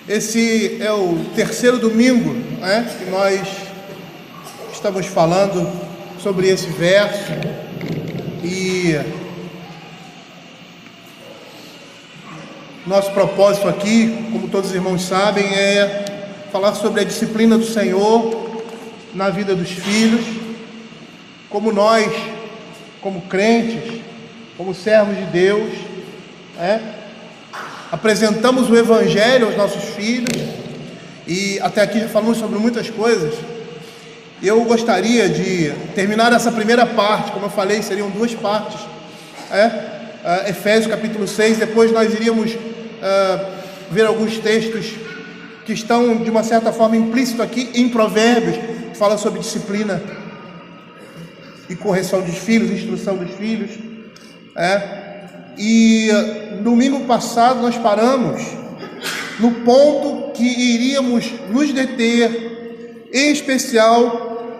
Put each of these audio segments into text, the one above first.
Esse é o terceiro domingo, que nós estamos falando sobre esse verso, e nosso propósito aqui, como todos os irmãos sabem, é falar sobre a disciplina do Senhor na vida dos filhos, como nós, como crentes, como servos de Deus, apresentamos o Evangelho aos nossos filhos, e até aqui já falamos sobre muitas coisas. Eu gostaria de terminar essa primeira parte, como eu falei, seriam duas partes, Efésios capítulo 6, depois nós iríamos ver alguns textos que estão de uma certa forma implícito aqui em Provérbios, que fala sobre disciplina e correção dos filhos, instrução dos filhos, E domingo passado nós paramos no ponto que iríamos nos deter, em especial,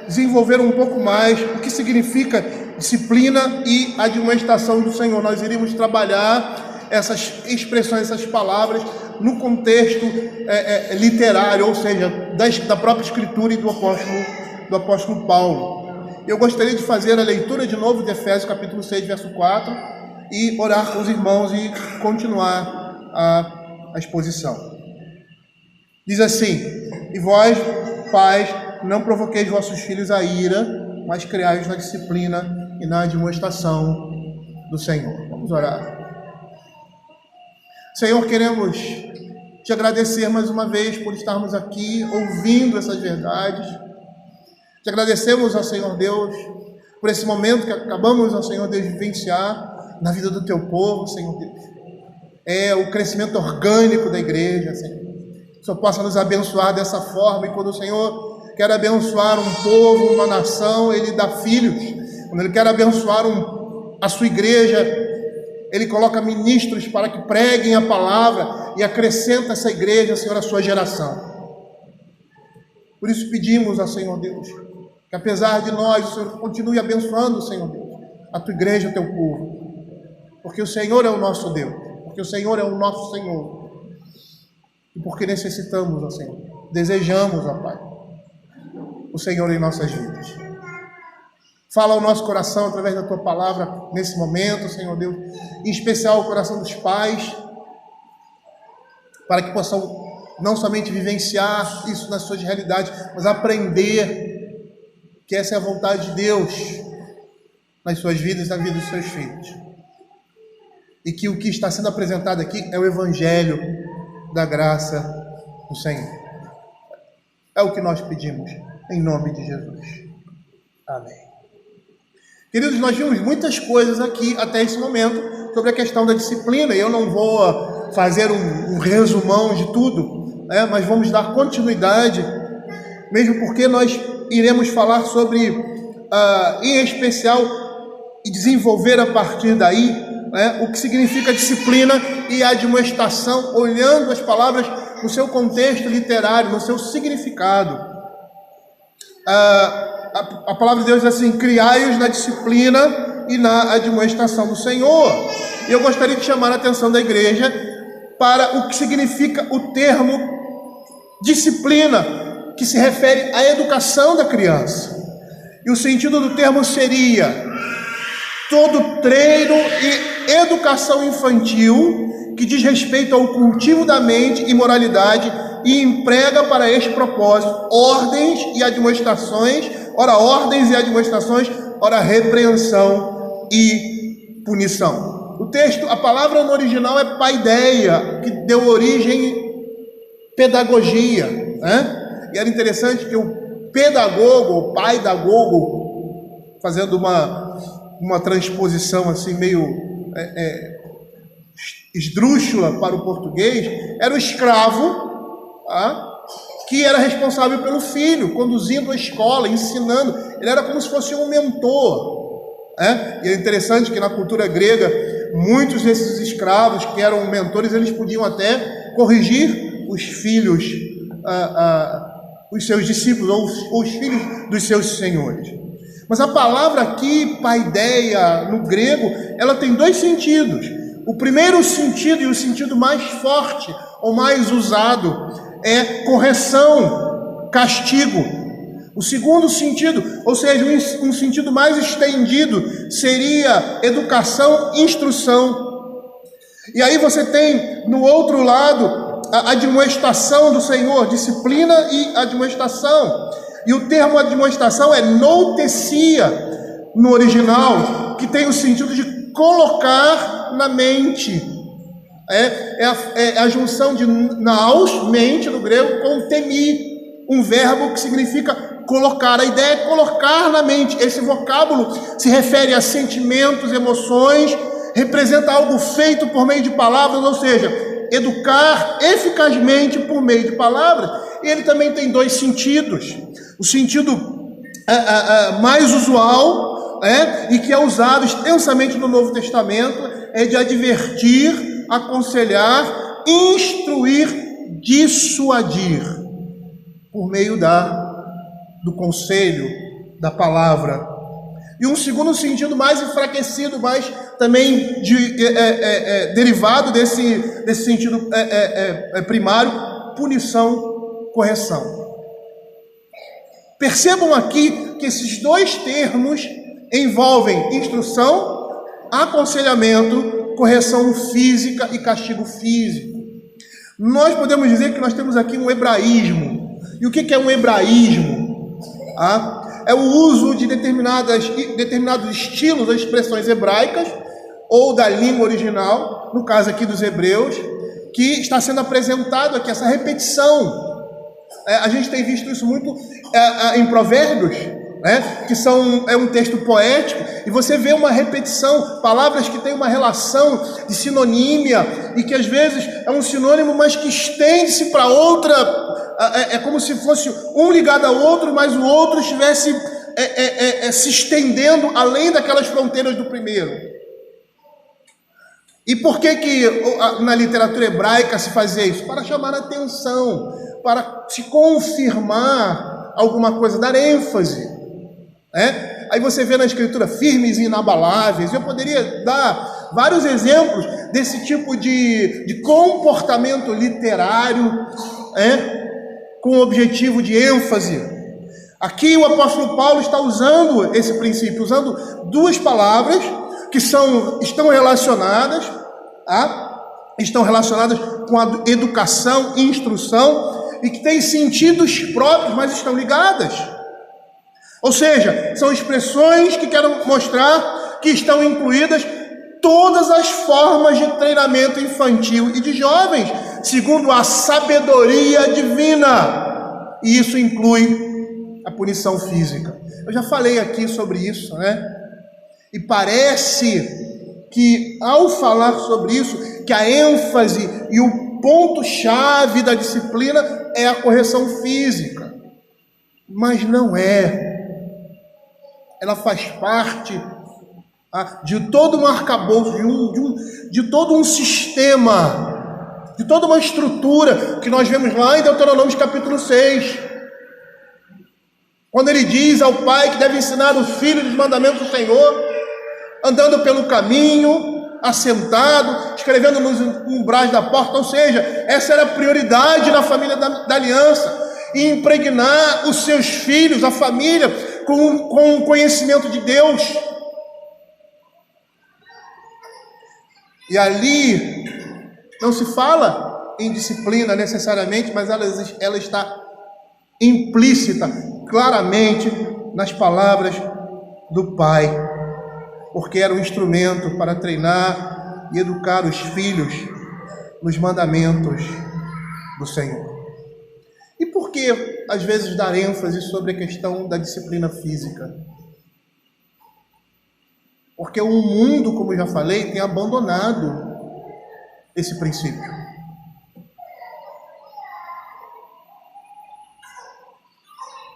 desenvolver um pouco mais o que significa disciplina e admoestação do Senhor. Nós iríamos trabalhar essas expressões, essas palavras, no contexto literário, ou seja, da própria Escritura e do apóstolo Paulo. Eu gostaria de fazer a leitura de novo de Efésios capítulo 6, verso 4, e orar com os irmãos e continuar a exposição. Diz assim: e vós, pais, não provoqueis vossos filhos a ira, mas criai-os na disciplina e na admoestação do Senhor. Vamos orar. Senhor, queremos te agradecer mais uma vez por estarmos aqui ouvindo essas verdades. Te agradecemos, ó Senhor Deus, por esse momento que acabamos, ó Senhor Deus, de vivenciar na vida do teu povo, Senhor Deus. É o crescimento orgânico da igreja, Senhor. Que o Senhor possa nos abençoar dessa forma, e quando o Senhor quer abençoar um povo, uma nação, Ele dá filhos. Quando Ele quer abençoar a sua igreja, Ele coloca ministros para que preguem a palavra e acrescenta essa igreja, Senhor, a sua geração. Por isso pedimos ao Senhor Deus, que apesar de nós, o Senhor continue abençoando, Senhor Deus, a tua igreja, o teu povo. Porque o Senhor é o nosso Deus, porque o Senhor é o nosso Senhor, e porque necessitamos, ó Senhor, desejamos, ó Pai, o Senhor em nossas vidas. Fala ao nosso coração através da tua palavra nesse momento, Senhor Deus, em especial o coração dos pais, para que possam não somente vivenciar isso nas suas realidades, mas aprender que essa é a vontade de Deus nas suas vidas e na vida dos seus filhos. E que o que está sendo apresentado aqui é o Evangelho da graça do Senhor. É o que nós pedimos, em nome de Jesus. Amém. Queridos, nós vimos muitas coisas aqui até esse momento sobre a questão da disciplina, e eu não vou fazer um resumão de tudo, mas vamos dar continuidade, mesmo porque nós iremos falar sobre, em especial, e desenvolver a partir daí, o que significa disciplina e admoestação, olhando as palavras no seu contexto literário, no seu significado. A palavra de Deus diz assim: criai-os na disciplina e na admoestação do Senhor. E eu gostaria de chamar a atenção da igreja para o que significa o termo disciplina, que se refere à educação da criança. E o sentido do termo seria todo treino e educação infantil que diz respeito ao cultivo da mente e moralidade e emprega para este propósito ordens e admoestações, ora ordens e admoestações, ora repreensão e punição. O texto, a palavra no original é paideia, que deu origem pedagogia, E era interessante que o pedagogo, o paidagogo, fazendo uma transposição assim meio esdrúxula para o português, era o escravo, que era responsável pelo filho, conduzindo a escola, ensinando. Ele era como se fosse um mentor, E é interessante que na cultura grega, muitos desses escravos que eram mentores, eles podiam até corrigir os filhos, os seus discípulos, ou os filhos dos seus senhores. Mas a palavra aqui, paideia, no grego, ela tem dois sentidos. O primeiro sentido, e o sentido mais forte ou mais usado, é correção, castigo. O segundo sentido, ou seja, um sentido mais estendido, seria educação, instrução. E aí você tem no outro lado a admoestação do Senhor, disciplina e admoestação. E o termo admoestação é noutesia no original, que tem o sentido de colocar na mente. É a junção de naus, mente no grego, com temi, um verbo que significa colocar. A ideia é colocar na mente. Esse vocábulo se refere a sentimentos, emoções, representa algo feito por meio de palavras, ou seja, educar eficazmente por meio de palavras. E ele também tem dois sentidos. O sentido mais usual, e que é usado extensamente no Novo Testamento, é de advertir, aconselhar, instruir, dissuadir, por meio do conselho, da palavra. E um segundo sentido mais enfraquecido, mas também derivado desse sentido primário, punição, correção. Percebam aqui que esses dois termos envolvem instrução, aconselhamento, correção física e castigo físico. Nós podemos dizer que nós temos aqui um hebraísmo. E o que é um hebraísmo? É o uso de determinados estilos ou expressões hebraicas ou da língua original, no caso aqui dos hebreus, que está sendo apresentado aqui, essa repetição. A gente tem visto isso muito em Provérbios, que é um texto poético, e você vê uma repetição, palavras que têm uma relação de sinonímia, e que às vezes é um sinônimo, mas que estende-se para outra, é como se fosse um ligado ao outro, mas o outro estivesse se estendendo além daquelas fronteiras do primeiro. E por que na literatura hebraica se fazia isso? Para chamar a atenção, para se confirmar alguma coisa, dar ênfase. Aí você vê na escritura firmes e inabaláveis. Eu poderia dar vários exemplos desse tipo de comportamento literário, com o objetivo de ênfase. Aqui o apóstolo Paulo está usando esse princípio, usando duas palavras que estão relacionadas com a educação e instrução, e que têm sentidos próprios, mas estão ligadas. Ou seja, são expressões que querem mostrar que estão incluídas todas as formas de treinamento infantil e de jovens, segundo a sabedoria divina. E isso inclui a punição física. Eu já falei aqui sobre isso, E parece que, ao falar sobre isso, que a ênfase e o ponto-chave da disciplina é a correção física. Mas não é. Ela faz parte de todo um arcabouço, de todo um sistema, de toda uma estrutura que nós vemos lá em Deuteronômio capítulo 6. Quando ele diz ao pai que deve ensinar o filho os mandamentos do Senhor, andando pelo caminho, assentado, escrevendo nos umbrais da porta. Ou seja, essa era a prioridade na família da aliança, e impregnar os seus filhos, a família, com o conhecimento de Deus. E ali não se fala em disciplina necessariamente, mas ela está implícita claramente nas palavras do pai, porque era um instrumento para treinar e educar os filhos nos mandamentos do Senhor. E por que, às vezes, dar ênfase sobre a questão da disciplina física? Porque o mundo, como eu já falei, tem abandonado esse princípio.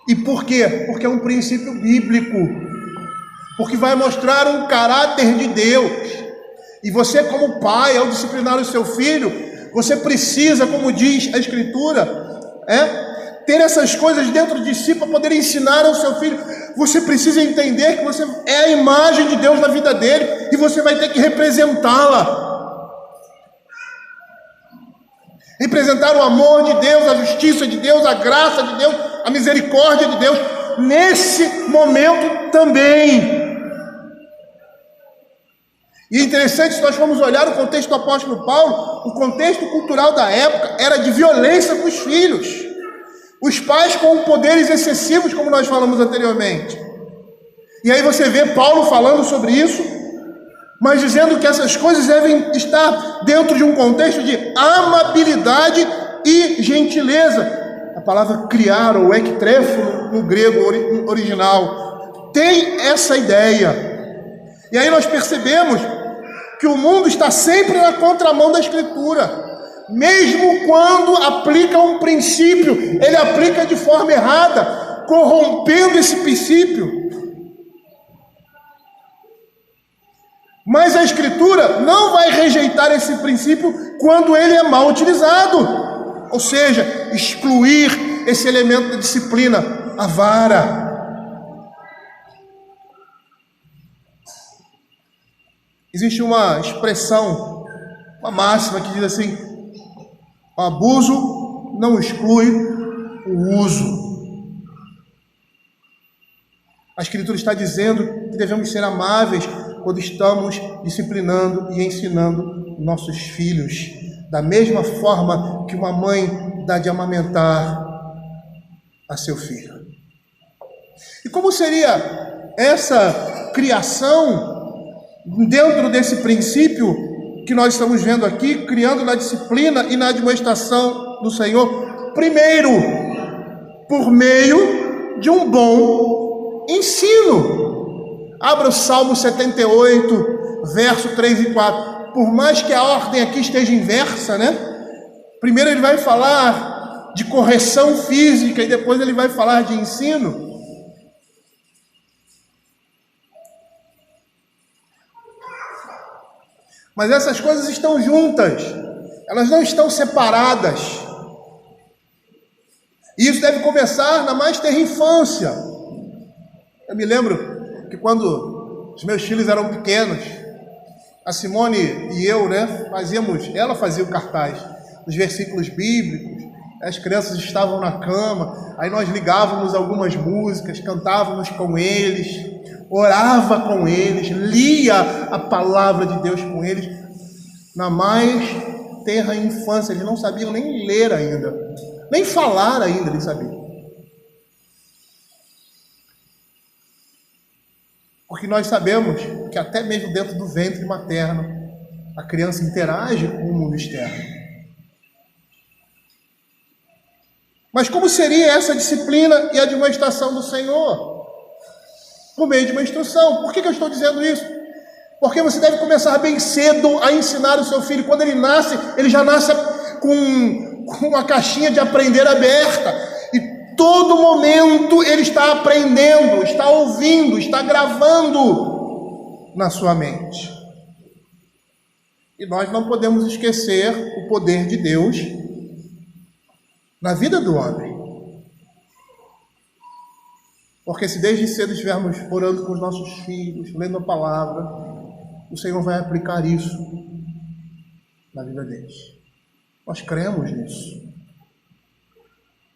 E por quê? Porque é um princípio bíblico. Porque vai mostrar um caráter de Deus. E você, como pai, ao disciplinar o seu filho, você precisa, como diz a Escritura, ter essas coisas dentro de si para poder ensinar ao seu filho. Você precisa entender que você é a imagem de Deus na vida dele, e você vai ter que representá-la. representar o amor de Deus, a justiça de Deus, a graça de Deus, a misericórdia de Deus, nesse momento também. E é interessante, se nós formos olhar o contexto do apóstolo Paulo, o contexto cultural da época era de violência com os filhos. Os pais com poderes excessivos, como nós falamos anteriormente. E aí você vê Paulo falando sobre isso, mas dizendo que essas coisas devem estar dentro de um contexto de amabilidade e gentileza. A palavra criar, ou ektrefo no grego original, tem essa ideia. E aí nós percebemos que o mundo está sempre na contramão da Escritura. Mesmo quando aplica um princípio, ele aplica de forma errada, corrompendo esse princípio. Mas a Escritura não vai rejeitar esse princípio quando ele é mal utilizado. Ou seja, excluir esse elemento da disciplina, a vara. Existe uma expressão, uma máxima que diz assim: o abuso não exclui o uso. A Escritura está dizendo que devemos ser amáveis quando estamos disciplinando e ensinando nossos filhos, da mesma forma que uma mãe dá de amamentar a seu filho. E como seria essa criação dentro desse princípio que nós estamos vendo aqui, criando na disciplina e na admoestação do Senhor? Primeiro, por meio de um bom ensino. Abra o Salmo 78, verso 3 e 4. Por mais que a ordem aqui esteja inversa, né? Primeiro ele vai falar de correção física e depois ele vai falar de ensino. Mas essas coisas estão juntas, elas não estão separadas. E isso deve começar na mais tenra infância. Eu me lembro que quando os meus filhos eram pequenos, a Simone e eu, ela fazia o cartaz dos versículos bíblicos, as crianças estavam na cama, aí nós ligávamos algumas músicas, cantávamos com eles, orava com eles, lia a palavra de Deus com eles, na mais tenra infância. Eles não sabiam nem ler ainda, nem falar ainda eles sabiam. Porque nós sabemos que até mesmo dentro do ventre materno, a criança interage com o mundo externo. Mas como seria essa disciplina e admoestação do Senhor? Por meio de uma instrução. Por que eu estou dizendo isso? Porque você deve começar bem cedo a ensinar o seu filho. Quando ele nasce, ele já nasce com uma caixinha de aprender aberta. Todo momento ele está aprendendo, está ouvindo, está gravando na sua mente. E nós não podemos esquecer o poder de Deus na vida do homem. Porque se desde cedo estivermos orando com os nossos filhos, lendo a palavra, o Senhor vai aplicar isso na vida deles. Nós cremos nisso.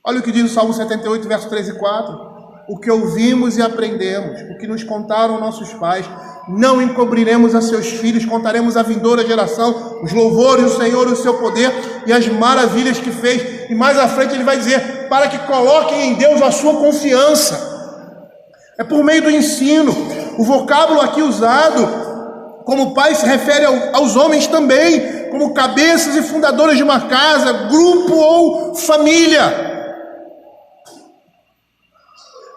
Olha o que diz o Salmo 78, verso 3 e 4. O que ouvimos e aprendemos, o que nos contaram nossos pais, não encobriremos a seus filhos, contaremos à vindoura geração os louvores do Senhor, o seu poder e as maravilhas que fez. E mais à frente ele vai dizer, para que coloquem em Deus a sua confiança. É por meio do ensino. O vocábulo aqui usado como pai se refere aos homens também, como cabeças e fundadores de uma casa, grupo ou família.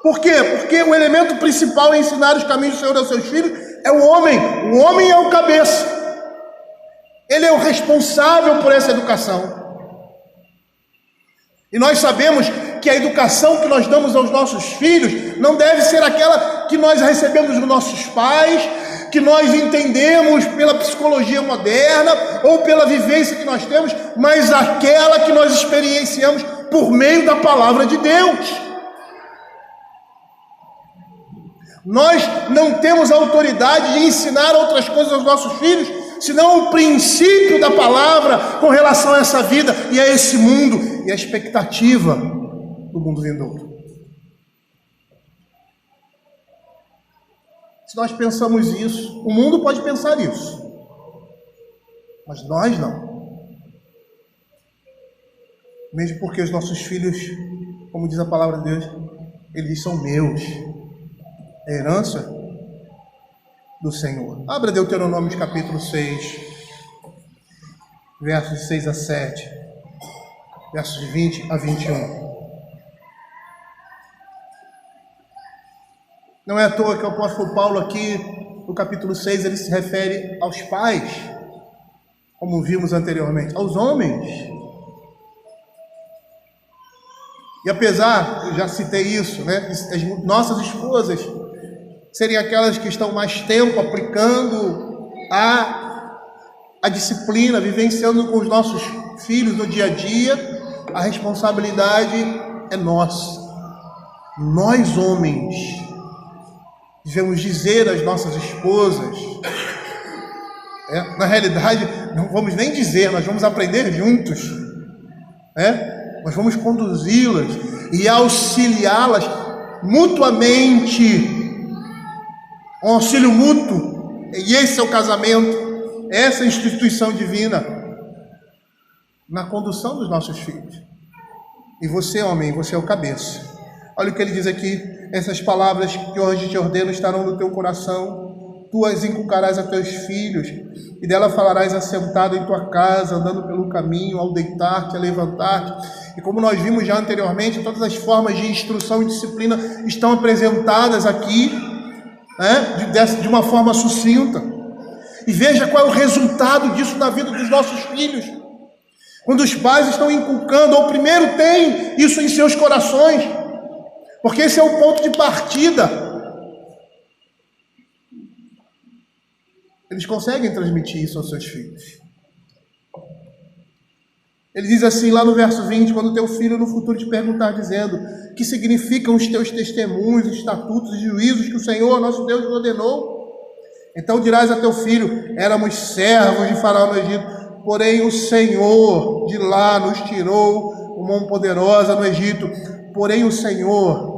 Por quê? Porque o elemento principal em ensinar os caminhos do Senhor aos seus filhos é o homem. O homem é o cabeça. Ele é o responsável por essa educação. E nós sabemos que a educação que nós damos aos nossos filhos não deve ser aquela que nós recebemos dos nossos pais, que nós entendemos pela psicologia moderna ou pela vivência que nós temos, mas aquela que nós experienciamos por meio da palavra de Deus. Nós não temos autoridade de ensinar outras coisas aos nossos filhos, senão o princípio da palavra com relação a essa vida e a esse mundo e a expectativa do mundo vindouro. Se nós pensamos isso, o mundo pode pensar isso, mas nós não. Mesmo porque os nossos filhos, como diz a palavra de Deus, eles são meus, é herança do Senhor. Abra Deuteronômio capítulo 6, versos 6 a 7, versos 20 a 21. Não é à toa que o apóstolo Paulo aqui, no capítulo 6, ele se refere aos pais, como vimos anteriormente, aos homens. E apesar, eu já citei isso, né, as nossas esposas serem aquelas que estão mais tempo aplicando a disciplina, vivenciando com os nossos filhos no dia a dia, a responsabilidade é nossa. Nós, homens, devemos dizer às nossas esposas, na realidade, não vamos nem dizer, nós vamos aprender juntos, nós vamos conduzi-las e auxiliá-las mutuamente, um auxílio mútuo, e esse é o casamento, essa é a instituição divina, na condução dos nossos filhos. E você, homem, você é o cabeça. Olha o que ele diz aqui: essas palavras que hoje te ordeno estarão no teu coração, tu as inculcarás a teus filhos, e dela falarás assentado em tua casa, andando pelo caminho, ao deitar-te, a levantar-te. E como nós vimos já anteriormente, todas as formas de instrução e disciplina estão apresentadas aqui, de uma forma sucinta. E veja qual é o resultado disso na vida dos nossos filhos. Quando os pais estão inculcando, ou primeiro tem isso em seus corações, porque esse é o ponto de partida. Eles conseguem transmitir isso aos seus filhos. Ele diz assim lá no verso 20: quando teu filho no futuro te perguntar dizendo: que significam os teus testemunhos, estatutos e juízos que o Senhor nosso Deus nos ordenou, então dirás a teu filho: éramos servos de Faraó no Egito, porém o Senhor de lá nos tirou com mão poderosa no Egito. Porém o Senhor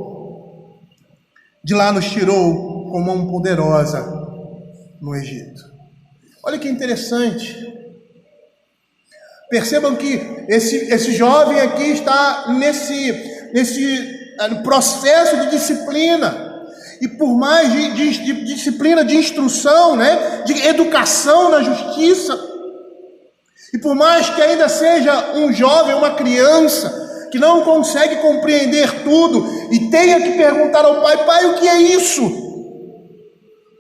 de lá nos tirou com mão poderosa no Egito. Olha que interessante. Percebam que esse jovem aqui está nesse processo de disciplina. E por mais de disciplina, de instrução, de educação na justiça, e por mais que ainda seja um jovem, uma criança, que não consegue compreender tudo, e tenha que perguntar ao pai: pai, o que é isso?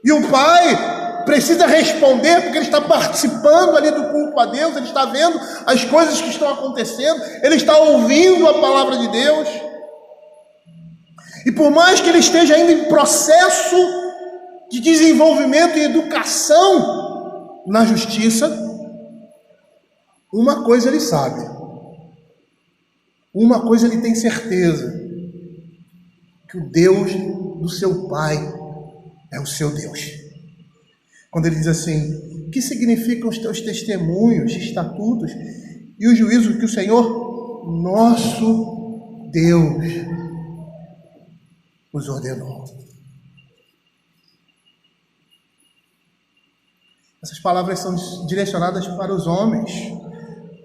E o pai precisa responder, porque ele está participando ali do culto a Deus, ele está vendo as coisas que estão acontecendo, ele está ouvindo a palavra de Deus. E por mais que ele esteja ainda em processo de desenvolvimento e educação na justiça, uma coisa ele sabe, uma coisa ele tem certeza: que o Deus do seu pai é o seu Deus. Quando ele diz assim: que significam os teus testemunhos, estatutos e os juízos que o Senhor nosso Deus nos ordenou. Essas palavras são direcionadas para os homens,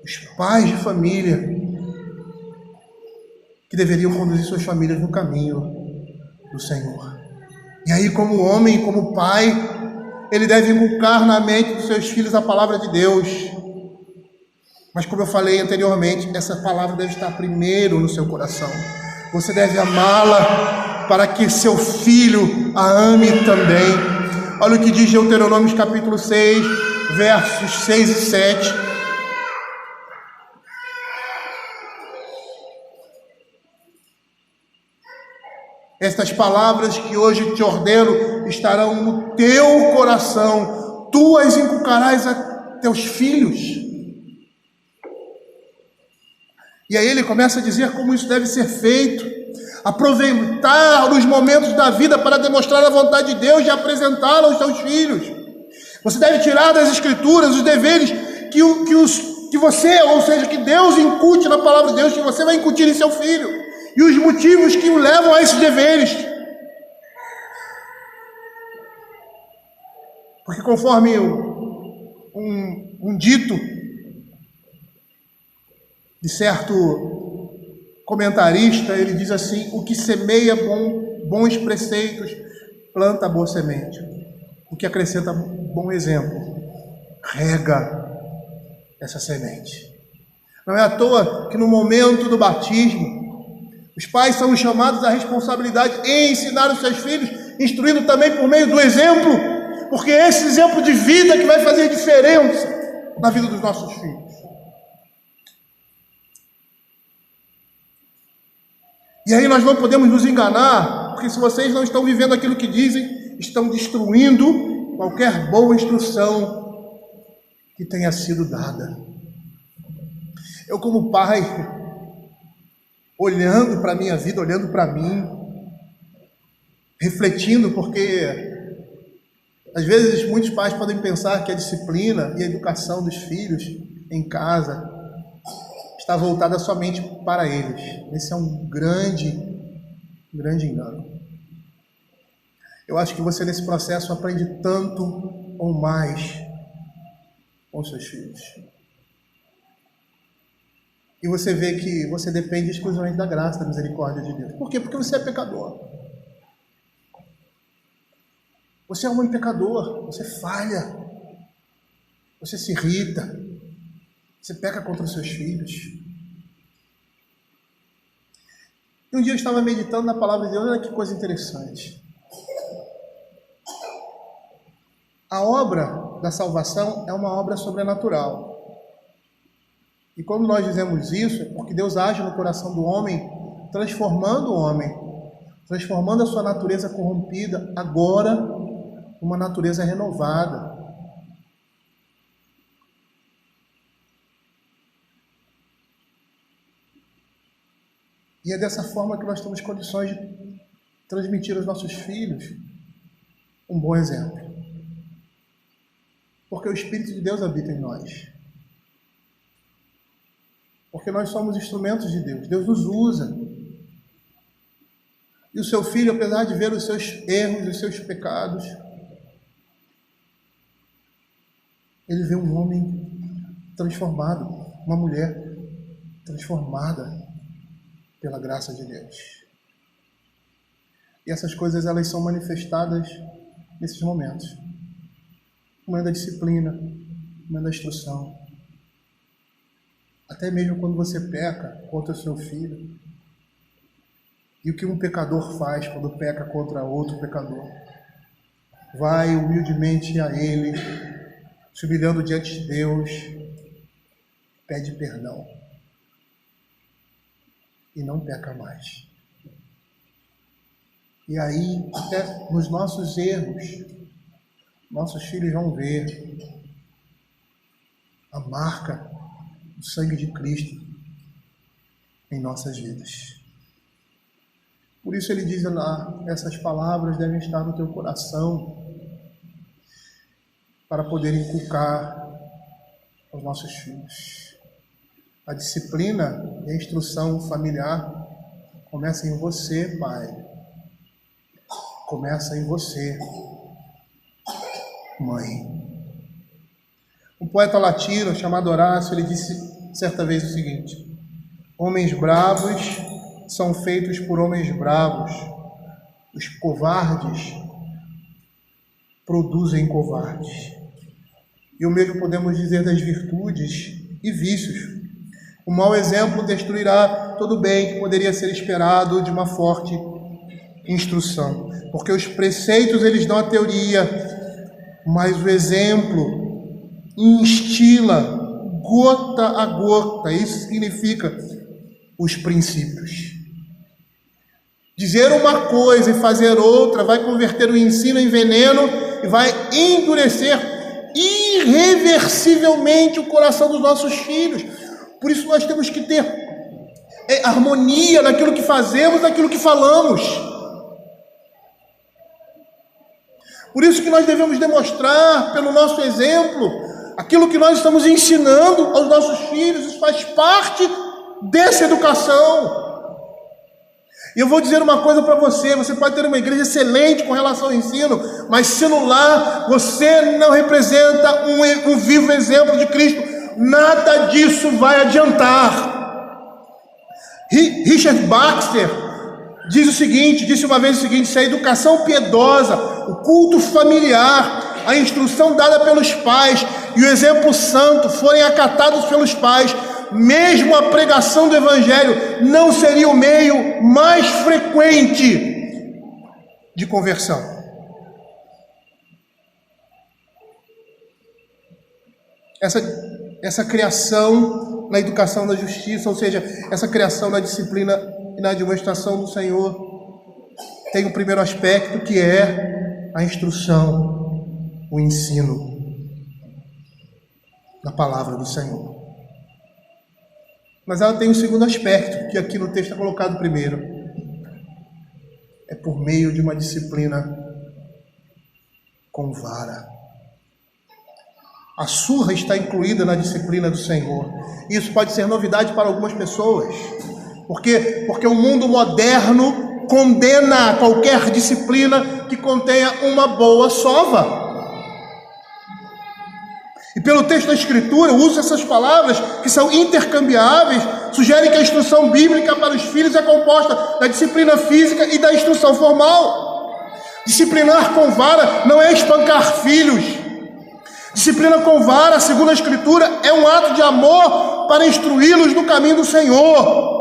os pais de família, que deveriam conduzir suas famílias no caminho do Senhor. E aí, como homem, como pai, ele deve inculcar na mente dos seus filhos a palavra de Deus. Mas como eu falei anteriormente, essa palavra deve estar primeiro no seu coração. Você deve amá-la para que seu filho a ame também. Olha o que diz Deuteronômio capítulo 6, versos 6 e 7. Estas palavras que hoje te ordeno estarão no teu coração, tu as inculcarás a teus filhos. E aí ele começa a dizer como isso deve ser feito. Aproveitar os momentos da vida para demonstrar a vontade de Deus e apresentá-la aos seus filhos. Você deve tirar das Escrituras os deveres que você, ou seja, que Deus incute na palavra de Deus, que você vai incutir em seu filho, e os motivos que o levam a esses deveres. Porque conforme um dito de certo comentarista, ele diz assim: o que semeia bons preceitos, planta boa semente. O que acrescenta bom exemplo, rega essa semente. Não é à toa que no momento do batismo, os pais são chamados à responsabilidade em ensinar os seus filhos, instruindo também por meio do exemplo, porque é esse exemplo de vida que vai fazer diferença na vida dos nossos filhos. E aí nós não podemos nos enganar, porque se vocês não estão vivendo aquilo que dizem, estão destruindo qualquer boa instrução que tenha sido dada. Eu, como pai, olhando para a minha vida, olhando para mim, refletindo, porque às vezes muitos pais podem pensar que a disciplina e a educação dos filhos em casa está voltada somente para eles. Esse é um grande engano. Eu acho que você nesse processo aprende tanto ou mais com seus filhos. E você vê que você depende exclusivamente da graça, da misericórdia de Deus. Por quê? Porque você é pecador. Você é um homem pecador, você falha, você se irrita, você peca contra os seus filhos. E um dia eu estava meditando na palavra de Deus, olha que coisa interessante. A obra da salvação é uma obra sobrenatural. E quando nós dizemos isso, é porque Deus age no coração do homem, transformando o homem, transformando a sua natureza corrompida, agora, numa natureza renovada. E é dessa forma que nós temos condições de transmitir aos nossos filhos um bom exemplo. Porque o Espírito de Deus habita em nós. Porque nós somos instrumentos de Deus. Deus nos usa. E o seu filho, apesar de ver os seus erros, os seus pecados, ele vê um homem transformado, uma mulher transformada pela graça de Deus. E essas coisas, elas são manifestadas nesses momentos. O momento da disciplina, o momento da instrução. Até mesmo quando você peca contra o seu filho. E o que um pecador faz quando peca contra outro pecador? Vai humildemente a ele, se humilhando diante de Deus, pede perdão. E não peca mais. E aí, até nos nossos erros, nossos filhos vão ver a marca do sangue de Cristo em nossas vidas. Por isso ele diz lá, essas palavras devem estar no teu coração para poder inculcar aos nossos filhos. A disciplina e a instrução familiar começa em você, pai. Começa em você, mãe. Um poeta latino chamado Horácio, ele disse certa vez o seguinte: homens bravos são feitos por homens bravos. Os covardes produzem covardes. E o mesmo podemos dizer das virtudes e vícios. O mau exemplo destruirá todo o bem que poderia ser esperado de uma forte instrução. Porque os preceitos, eles dão a teoria, mas o exemplo instila gota a gota. Isso significa os princípios. Dizer uma coisa e fazer outra vai converter o ensino em veneno e vai endurecer irreversivelmente o coração dos nossos filhos. Por isso nós temos que ter harmonia naquilo que fazemos, naquilo que falamos. Por isso que nós devemos demonstrar pelo nosso exemplo aquilo que nós estamos ensinando aos nossos filhos. Isso faz parte dessa educação. E eu vou dizer uma coisa para você: você pode ter uma igreja excelente com relação ao ensino, mas se no lar você não representa um vivo exemplo de Cristo, nada disso vai adiantar. Richard Baxter disse uma vez o seguinte: se a educação piedosa, o culto familiar, a instrução dada pelos pais e o exemplo santo forem acatados pelos pais, mesmo a pregação do evangelho não seria o meio mais frequente de conversão. Essa criação na educação da justiça, ou seja, essa criação na disciplina e na demonstração do Senhor, tem o primeiro aspecto, que é a instrução, o ensino da palavra do Senhor. Mas ela tem um segundo aspecto, que aqui no texto é colocado primeiro. É por meio de uma disciplina com vara. A surra está incluída na disciplina do Senhor. Isso pode ser novidade para algumas pessoas. Porque o mundo moderno condena qualquer disciplina que contenha uma boa sova. E pelo texto da Escritura, eu uso essas palavras que são intercambiáveis, sugere que a instrução bíblica para os filhos é composta da disciplina física e da instrução formal. Disciplinar com vara não é espancar filhos. Disciplina com vara, segundo a Escritura, é um ato de amor para instruí-los no caminho do Senhor.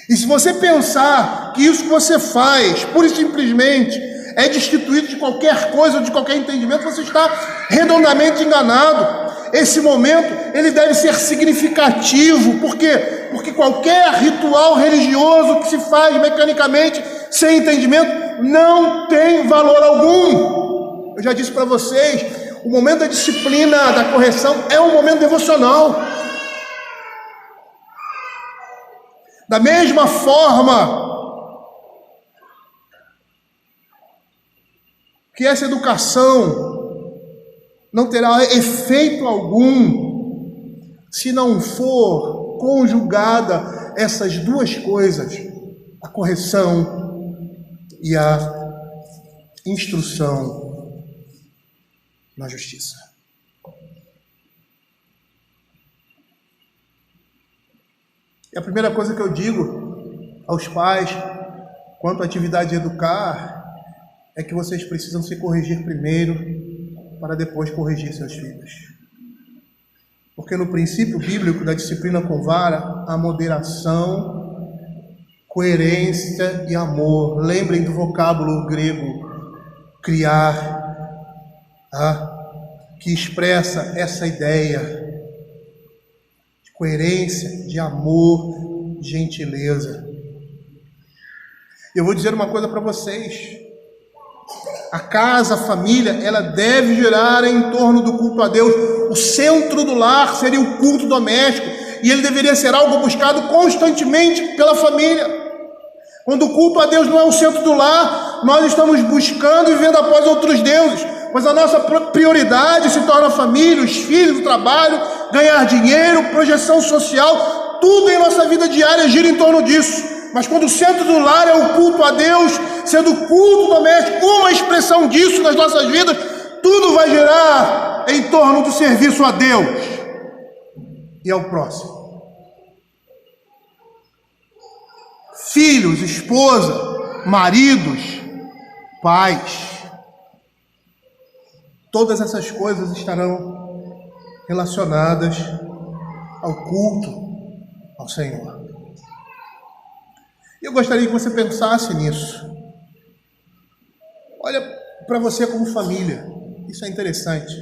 E se você pensar que isso que você faz, pura e simplesmente, é destituído de qualquer coisa ou de qualquer entendimento, você está redondamente enganado. Esse momento, ele deve ser significativo. Por quê? Porque qualquer ritual religioso que se faz mecanicamente, sem entendimento, não tem valor algum. Eu já disse para vocês, o momento da disciplina, da correção, é um momento devocional. Da mesma forma que essa educação não terá efeito algum se não for conjugada essas duas coisas, a correção e a instrução na justiça. E a primeira coisa que eu digo aos pais quanto à atividade de educar é que vocês precisam se corrigir primeiro para depois corrigir seus filhos. Porque no princípio bíblico da disciplina com vara, há moderação, coerência e amor. Lembrem do vocábulo grego criar, que expressa essa ideia de coerência, de amor, de gentileza. Eu vou dizer uma coisa para vocês: a casa, a família, ela deve girar em torno do culto a Deus. O centro do lar seria o culto doméstico, e ele deveria ser algo buscado constantemente pela família. Quando o culto a Deus não é o centro do lar, nós estamos buscando e vivendo após outros deuses, mas a nossa prioridade se torna a família, os filhos, o trabalho, ganhar dinheiro, projeção social. Tudo em nossa vida diária gira em torno disso. Mas quando o centro do lar é o culto a Deus, sendo o culto doméstico uma expressão disso nas nossas vidas, tudo vai girar em torno do serviço a Deus e ao próximo. Filhos, esposa, maridos, pais, todas essas coisas estarão relacionadas ao culto ao Senhor. Eu gostaria que você pensasse nisso. Olha para você como família. Isso é interessante.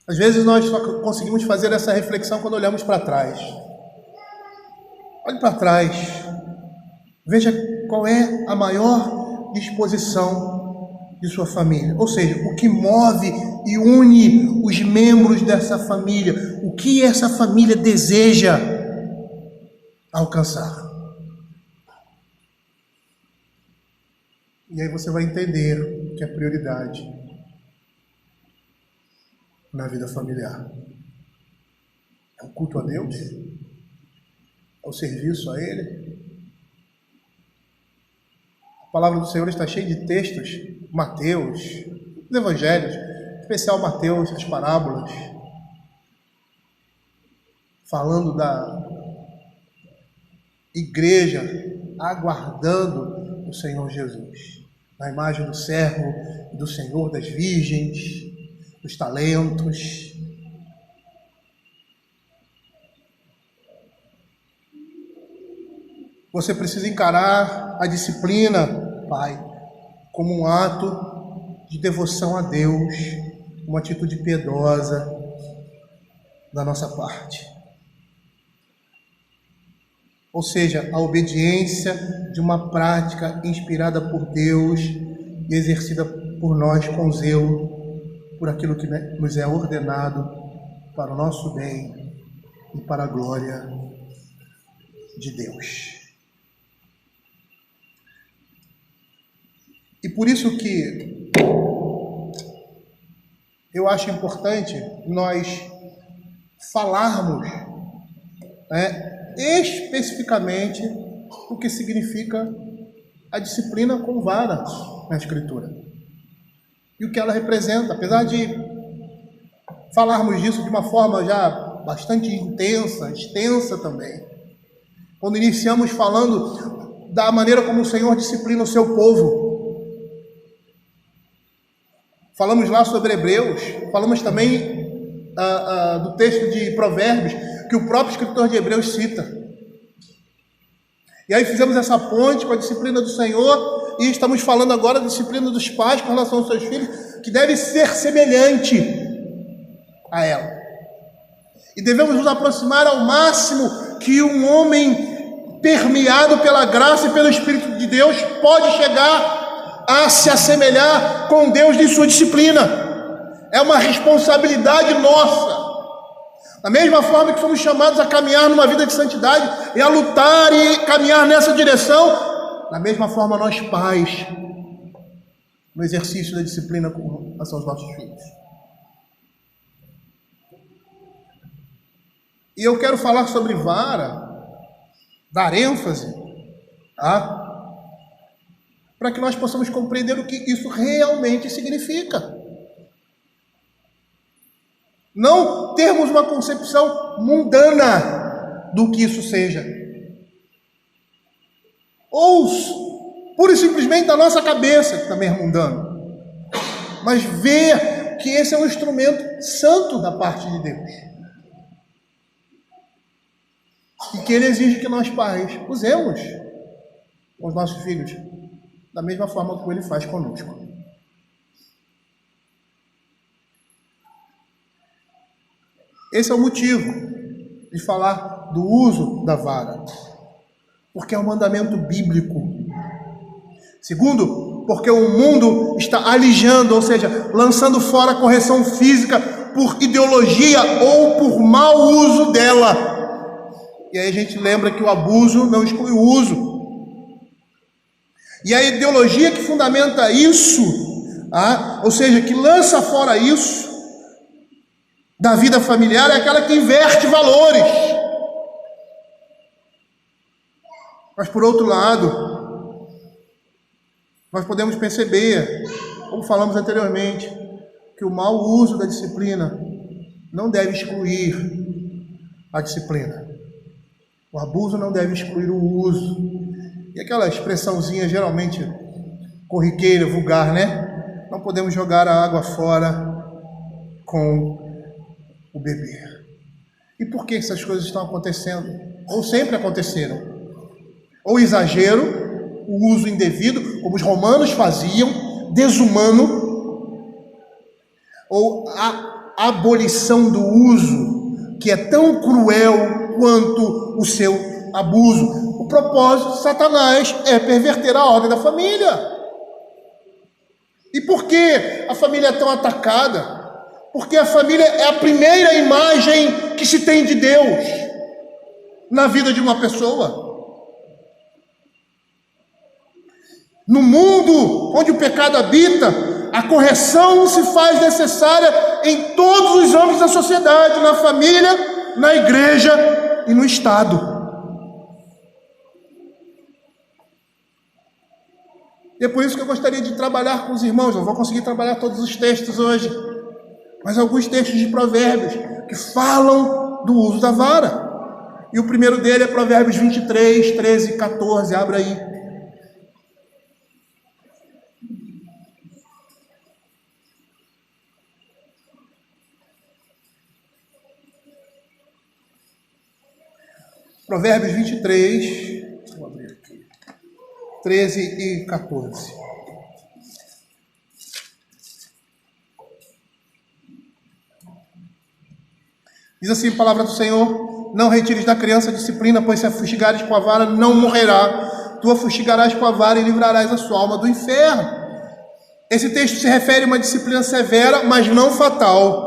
Às vezes nós só conseguimos fazer essa reflexão quando olhamos para trás. Olhe para trás. Veja qual é a maior disposição de sua família. Ou seja, o que move e une os membros dessa família. O que essa família deseja alcançar. E aí você vai entender o que é prioridade na vida familiar. É o culto a Deus? É o serviço a Ele? A palavra do Senhor está cheia de textos, Mateus, os evangelhos, em especial Mateus, as parábolas, falando da igreja aguardando o Senhor Jesus, na imagem do servo, do Senhor, das virgens, dos talentos. Você precisa encarar a disciplina, pai, como um ato de devoção a Deus, uma atitude piedosa da nossa parte. Ou seja, a obediência de uma prática inspirada por Deus e exercida por nós com zelo, por aquilo que nos é ordenado para o nosso bem e para a glória de Deus. E por isso que eu acho importante nós falarmos, especificamente o que significa a disciplina com vara na Escritura e o que ela representa. Apesar de falarmos disso de uma forma já bastante intensa, extensa também, quando iniciamos falando da maneira como o Senhor disciplina o seu povo, falamos lá sobre Hebreus, falamos também do texto de Provérbios, que o próprio escritor de Hebreus cita. E aí fizemos essa ponte com a disciplina do Senhor, e estamos falando agora da disciplina dos pais com relação aos seus filhos, que deve ser semelhante a ela. E devemos nos aproximar ao máximo que um homem permeado pela graça e pelo Espírito de Deus pode chegar a se assemelhar com Deus em sua disciplina. É uma responsabilidade nossa. Da mesma forma que somos chamados a caminhar numa vida de santidade e a lutar e caminhar nessa direção, da mesma forma nós pais, no exercício da disciplina com relação aos nossos filhos. E eu quero falar sobre vara, dar ênfase, para que nós possamos compreender o que isso realmente significa. Não termos uma concepção mundana do que isso seja. Ou pura e simplesmente da nossa cabeça, que também é mundano. Mas ver que esse é um instrumento santo da parte de Deus. E que Ele exige que nós pais usemos com os nossos filhos da mesma forma como Ele faz conosco. Esse é o motivo de falar do uso da vara, porque é um mandamento bíblico. Segundo, porque o mundo está alijando, ou seja, lançando fora a correção física por ideologia ou por mau uso dela. E aí a gente lembra que o abuso não exclui o uso. E a ideologia que fundamenta isso, ou seja, que lança fora isso da vida familiar, é aquela que inverte valores. Mas por outro lado, nós podemos perceber, como falamos anteriormente, que o mau uso da disciplina não deve excluir a disciplina. O abuso não deve excluir o uso. E aquela expressãozinha geralmente corriqueira, vulgar, né? Não podemos jogar a água fora com o bebê. E por que essas coisas estão acontecendo? Ou sempre aconteceram? Ou exagero, o uso indevido, como os romanos faziam, desumano, ou a abolição do uso, que é tão cruel quanto o seu abuso. O propósito de Satanás é perverter a ordem da família. E por que a família é tão atacada? Porque a família é a primeira imagem que se tem de Deus na vida de uma pessoa. No mundo onde o pecado habita, a correção se faz necessária em todos os âmbitos da sociedade, na família, na igreja e no Estado. E é por isso que eu gostaria de trabalhar com os irmãos. Não vou conseguir trabalhar todos os textos hoje, mas alguns textos de Provérbios que falam do uso da vara. E o primeiro dele é Provérbios 23, 13 e 14. Abra aí. Provérbios 23, vou abrir aqui, 13 e 14. Diz assim a palavra do Senhor: não retires da criança a disciplina, pois se a fustigares com a vara, não morrerá. Tu a fustigarás com a vara e livrarás a sua alma do inferno. Esse texto se refere a uma disciplina severa, mas não fatal.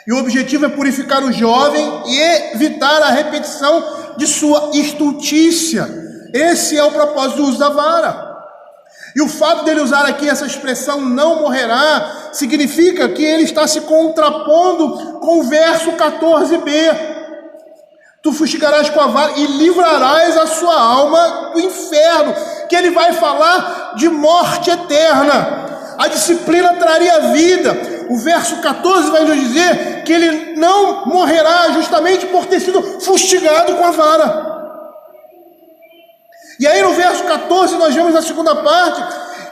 E o objetivo é purificar o jovem e evitar a repetição de sua estultícia. Esse é o propósito do uso da vara. E o fato dele usar aqui essa expressão não morrerá, significa que ele está se contrapondo com o verso 14b. Tu fustigarás com a vara e livrarás a sua alma do inferno, que ele vai falar de morte eterna. A disciplina traria vida. O verso 14 vai nos dizer que ele não morrerá justamente por ter sido fustigado com a vara. E aí no verso 14 nós vemos a segunda parte,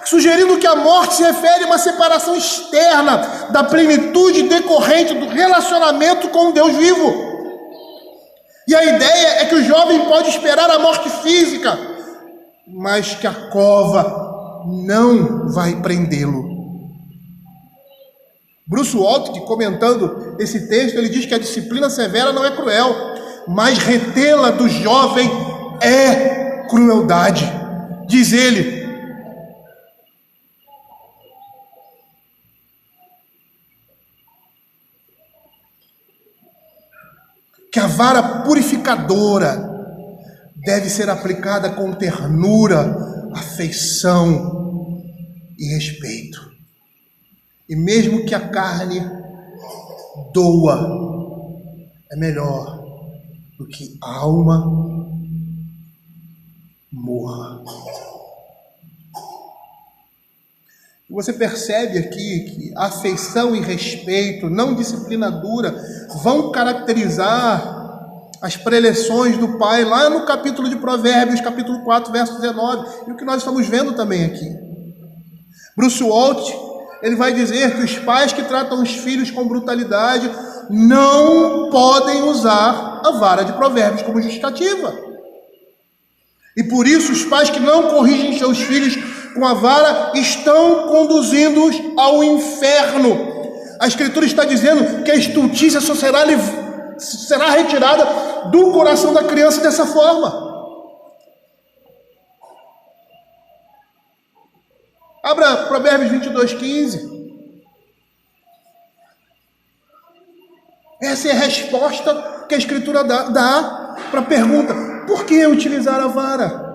sugerindo que a morte se refere a uma separação externa da plenitude decorrente do relacionamento com o Deus vivo. E a ideia é que o jovem pode esperar a morte física, mas que a cova não vai prendê-lo. Bruce Waltke, comentando esse texto, ele diz que a disciplina severa não é cruel, mas retê-la do jovem é crueldade. Diz ele: que a vara purificadora deve ser aplicada com ternura, afeição e respeito. E mesmo que a carne doa, é melhor do que a alma morra. E você percebe aqui que afeição e respeito, não disciplina dura, vão caracterizar as preleções do pai lá no capítulo de Provérbios, capítulo 4, verso 19, e o que nós estamos vendo também aqui. Bruce Waltke, ele vai dizer que os pais que tratam os filhos com brutalidade não podem usar a vara de Provérbios como justificativa. E por isso os pais que não corrigem seus filhos com a vara estão conduzindo-os ao inferno. A Escritura está dizendo que a estultícia só será retirada do coração da criança dessa forma. Abra Provérbios 22, 15. Essa é a resposta que a Escritura dá para a pergunta: por que utilizar a vara?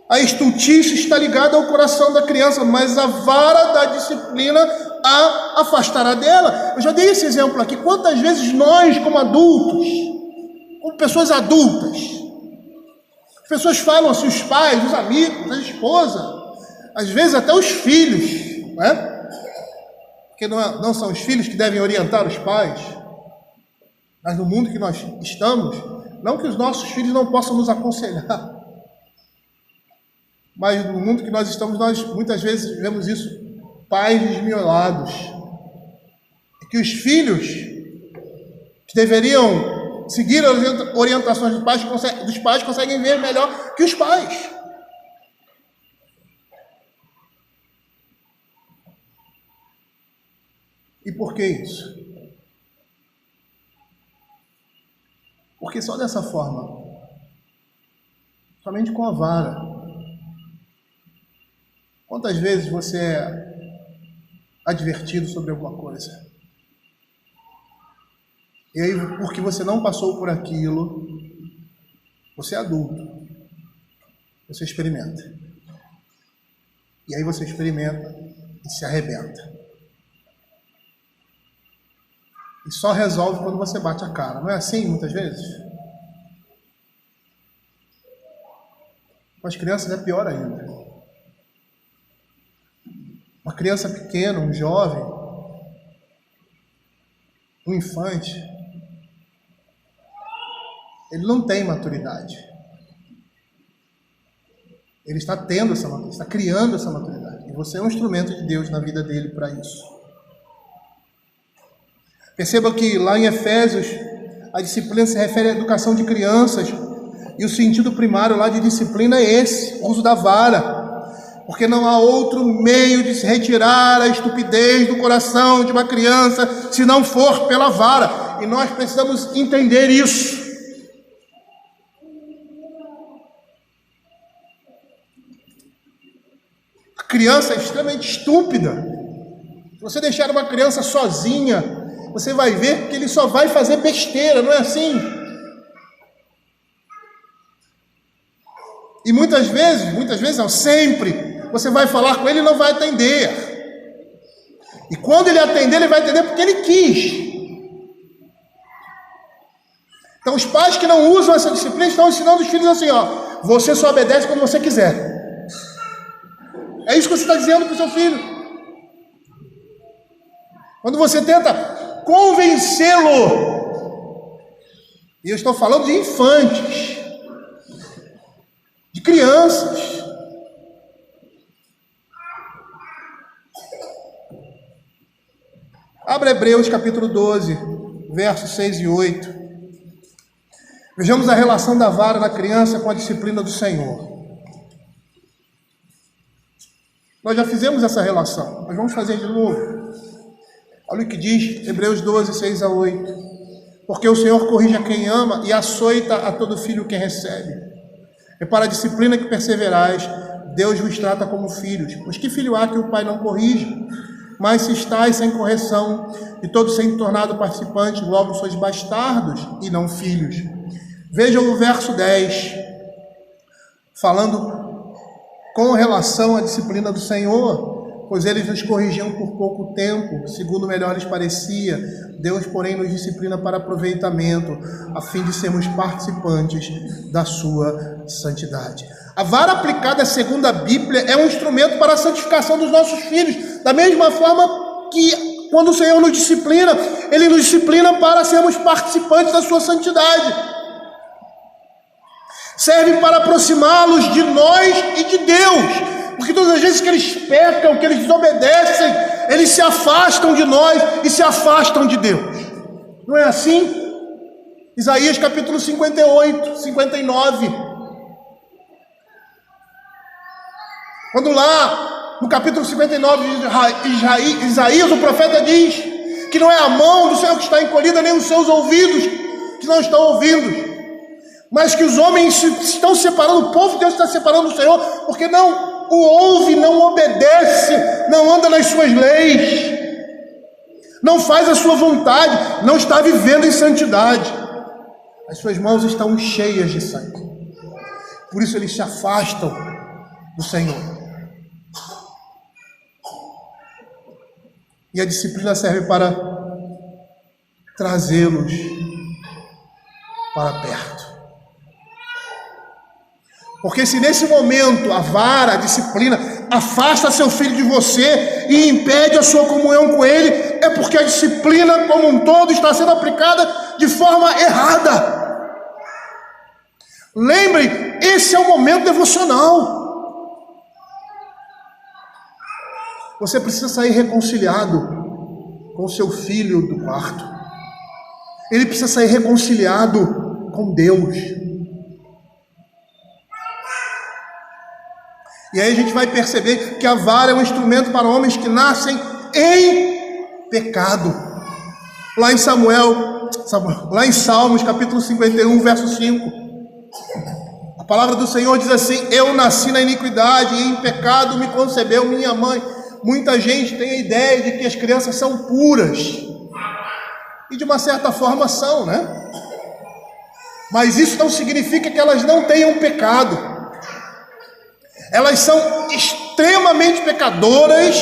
A estultícia está ligada ao coração da criança, mas a vara da disciplina a afastará dela. Eu já dei esse exemplo aqui. Quantas vezes nós, como adultos, como pessoas adultas, as pessoas falam assim, os pais, os amigos, a esposa, às vezes até os filhos, né? Porque não são os filhos que devem orientar os pais, mas no mundo que nós estamos, não que os nossos filhos não possam nos aconselhar, mas no mundo que nós estamos, nós muitas vezes vemos isso, pais desmiolados, que os filhos que deveriam seguir as orientações dos pais conseguem ver melhor que os pais. E por que isso? Porque só dessa forma, somente com a vara. Quantas vezes você é advertido sobre alguma coisa? E aí, porque você não passou por aquilo, você é adulto, você experimenta. E aí você experimenta e se arrebenta. E só resolve quando você bate a cara. Não é assim muitas vezes? Com as crianças é pior ainda. Uma criança pequena, um jovem, um infante, ele não tem maturidade. Ele está tendo essa maturidade, está criando essa maturidade. E você é um instrumento de Deus na vida dele para isso. Perceba que lá em Efésios, a disciplina se refere à educação de crianças. E o sentido primário lá de disciplina é esse, o uso da vara. Porque não há outro meio de se retirar a estupidez do coração de uma criança, se não for pela vara. E nós precisamos entender isso. A criança é extremamente estúpida. Se você deixar uma criança sozinha, você vai ver que ele só vai fazer besteira, não é assim? E muitas vezes não, sempre, você vai falar com ele e não vai atender. E quando ele atender, ele vai atender porque ele quis. Então os pais que não usam essa disciplina estão ensinando os filhos assim, ó, você só obedece quando você quiser. É isso que você está dizendo para o seu filho. Quando você tenta convencê-lo, e eu estou falando de infantes, de crianças, abra Hebreus capítulo 12, versos 6 e 8. Vejamos a relação da vara da criança com a disciplina do Senhor. Nós já fizemos essa relação, mas vamos fazer de novo. Olha o que diz Hebreus 12, 6 a 8. Porque o Senhor corrige a quem ama e açoita a todo filho que recebe. É para a disciplina que perseverais, Deus vos trata como filhos. Pois que filho há que o pai não corrige? Mas se estáis sem correção e todos sendo tornado participantes, logo sois bastardos e não filhos. Vejam o verso 10, falando com relação à disciplina do Senhor, pois eles nos corrigiam por pouco tempo, segundo melhor lhes parecia. Deus, porém, nos disciplina para aproveitamento, a fim de sermos participantes da sua santidade. A vara aplicada segundo a Bíblia é um instrumento para a santificação dos nossos filhos, da mesma forma que quando o Senhor nos disciplina, Ele nos disciplina para sermos participantes da sua santidade. Serve para aproximá-los de nós e de Deus, porque todas as vezes que eles pecam, que eles desobedecem, eles se afastam de nós e se afastam de Deus. Não é assim? Isaías capítulo 58, 59. Quando lá, no capítulo 59 de Isaías, o profeta diz que não é a mão do Senhor que está encolhida, nem os seus ouvidos que não estão ouvindo, mas que os homens se estão separando, o povo de Deus está separando do Senhor, porque não o ouve, não obedece, não anda nas suas leis, não faz a sua vontade, não está vivendo em santidade. As suas mãos estão cheias de sangue, por isso eles se afastam do Senhor. E a disciplina serve para trazê-los para perto. Porque se nesse momento a vara, a disciplina, afasta seu filho de você e impede a sua comunhão com ele, é porque a disciplina como um todo está sendo aplicada de forma errada. Lembre, esse é o momento devocional. Você precisa sair reconciliado com o seu filho do quarto. Ele precisa sair reconciliado com Deus. E aí a gente vai perceber que a vara é um instrumento para homens que nascem em pecado. Lá em lá em Salmos, capítulo 51, verso 5. A palavra do Senhor diz assim: eu nasci na iniquidade e em pecado me concebeu minha mãe. Muita gente tem a ideia de que as crianças são puras. E de uma certa forma são, né? Mas isso não significa que elas não tenham pecado. Elas são extremamente pecadoras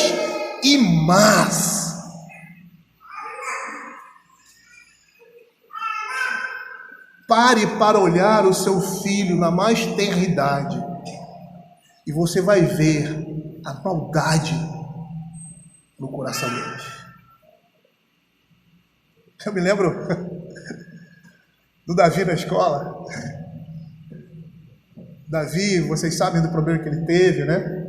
e más. Pare para olhar o seu filho na mais tenra idade e você vai ver a maldade no coração deles. Eu me lembro do Davi na escola. Davi, vocês sabem do problema que ele teve, né?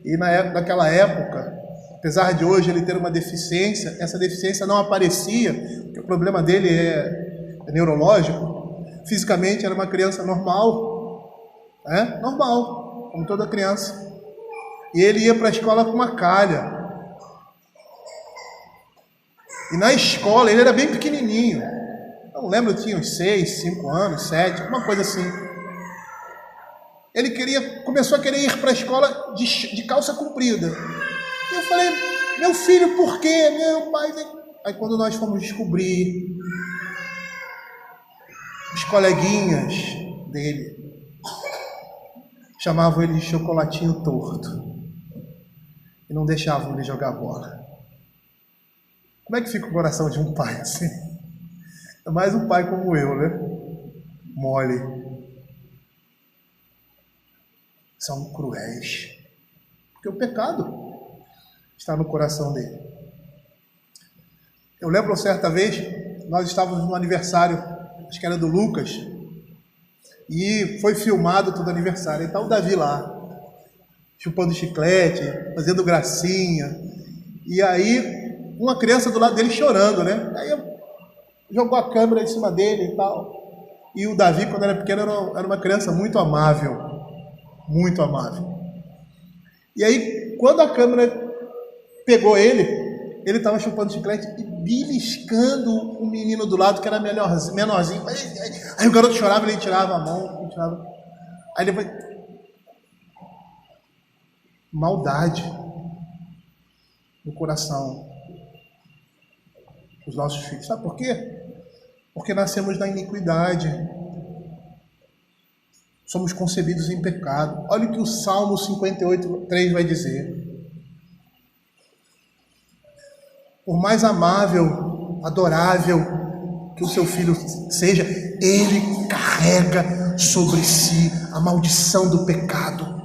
E naquela época, apesar de hoje ele ter uma deficiência, essa deficiência não aparecia, porque o problema dele é neurológico. Fisicamente era uma criança normal, né? Normal, como toda criança. E ele ia para a escola com uma calha. E na escola, ele era bem pequenininho. Eu não lembro, tinha uns 6, 5 anos, 7, alguma coisa assim. Ele começou a querer ir para a escola de calça comprida. E eu falei, meu filho, por quê? Meu pai... Aí quando nós fomos descobrir, os coleguinhas dele chamavam ele de chocolatinho torto. E não deixavam ele jogar bola. Como é que fica o coração de um pai assim? É mais um pai como eu, né? Mole. São cruéis. Porque o pecado está no coração dele. Eu lembro certa vez, nós estávamos no aniversário, acho que era do Lucas, e foi filmado todo aniversário. Então o Davi lá, chupando chiclete, fazendo gracinha. E aí, uma criança do lado dele chorando, né? Aí jogou a câmera em cima dele e tal. E o Davi, quando era pequeno, era uma criança muito amável. Muito amável. E aí, quando a câmera pegou ele estava chupando chiclete e beliscando o menino do lado, que era menorzinho. Aí o garoto chorava, ele tirava a mão, ele tirava. Aí depois... Maldade no coração dos nossos filhos. Sabe por quê? Porque nascemos na iniquidade. Somos concebidos em pecado. Olha o que o Salmo 58:3 vai dizer. Por mais amável, adorável que o seu filho seja, ele carrega sobre si a maldição do pecado.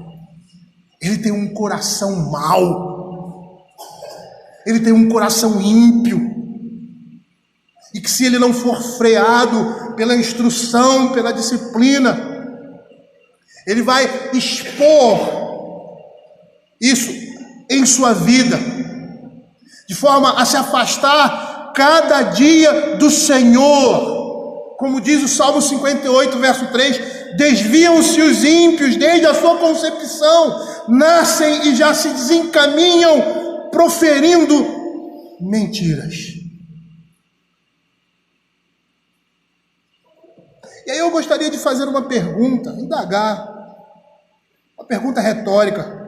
Ele tem um coração mau. Ele tem um coração ímpio. E que se ele não for freado pela instrução, pela disciplina, ele vai expor isso em sua vida, de forma a se afastar cada dia do Senhor. Como diz o Salmo 58, verso 3, desviam-se os ímpios desde a sua concepção, nascem e já se desencaminham, proferindo mentiras. E aí eu gostaria de fazer uma pergunta, indagar, uma pergunta retórica.